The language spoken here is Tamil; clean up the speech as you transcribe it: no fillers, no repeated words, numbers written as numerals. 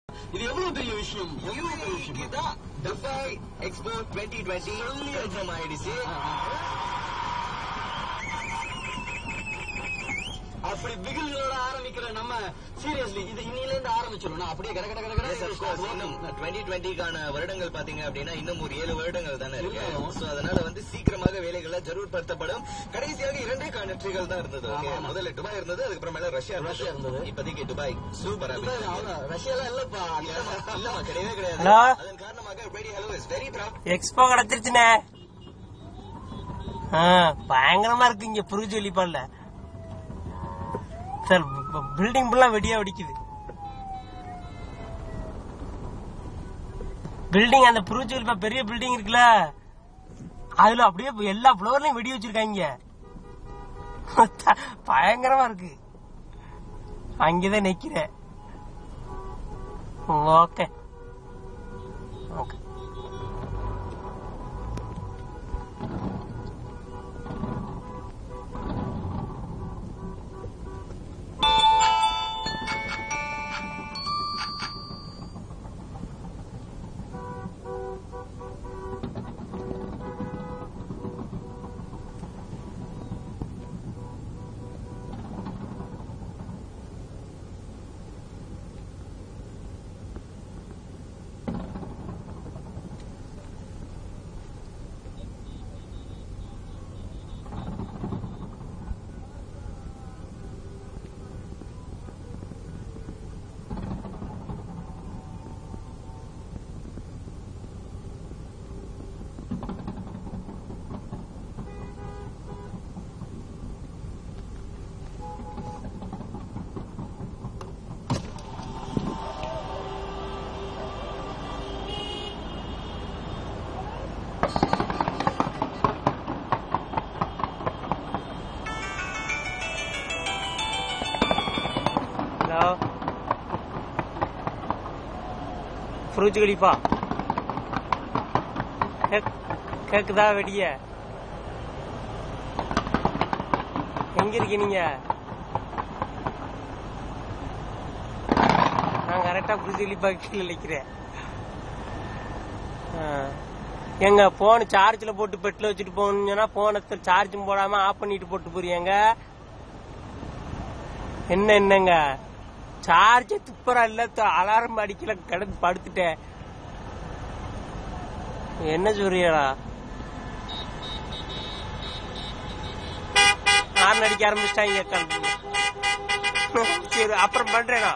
இது எவ்வளவு பெரிய விஷயம், எவ்வளவு பெரிய விஷயம். துபாய் எக்ஸ்போ 2020 கன்ஃபார்ம் ஆயிடுச்சு. அப்படி பிகில்களோட ஆரம்பிக்கிற நம்ம சீரியஸ்லி இது இன்னில இருந்து ஆரம்பிச்சிடும். அப்படியே கட 2020க்கான வருடங்கள் பாத்தீங்க அப்படின்னா இன்னும் ஒரு 7 வருடங்கள் தானே இருக்கு. அதனால சீக்கிரமாக வேலைகள் ஜரூர்படுத்தப்படும். கடைசியாக 2 கண்ட்ரிகள் தான் இருந்தது. முதல்ல துபாய் இருந்தது, அதுக்கப்புறமேல ரஷ்யா இருந்தது. இப்போதைக்கு துபாய் சூப்பரா ரஷ்யாலாம் இல்லப்பா, இல்லமா கிடையவே கிடையாது. அதன் காரணமாக ready hello is very proud. Expo கிடைச்சிருச்சுனே, பயங்கரமா இருக்கு இங்க புரிஞ்சு வெளிப்பாடுல. சார் பில்டிங் ஃபுல்லா வெடியா வெடிக்குது. பில்டிங் அந்த புருவச்செலிப்பா பெரிய பில்டிங் இருக்குல்ல, அதுல அப்படியே எல்லா ஃப்ளோர்லயும் வெடி வச்சிருக்காங்க. பயங்கரமா இருக்கு. அங்கதான் நிக்கிறேன். Okay okay. புருஜ் கலிஃபா கேக்குதா? வெடிய எங்க இருக்கீங்க நீங்க? நான் கரெக்டா புருஜ் கலிஃபா கீழே நிக்கிறேன். எங்க போன் சார்ஜ்ல போட்டு பெட்ல வச்சுட்டு போனா போனை சார்ஜும் போடாம ஆஃப் பண்ணிட்டு போட்டு போறீங்க. என்னங்க சார்ஜ் துப்புரா இல்ல, அலாரம் அடிக்கல, கிடந்து படுத்துட்டேன். என்ன சொல்றீங்களா? ஹார்ன் அடிக்க ஆரம்பிச்சிட்டாங்க. சரி அப்புறம் பண்றேனா?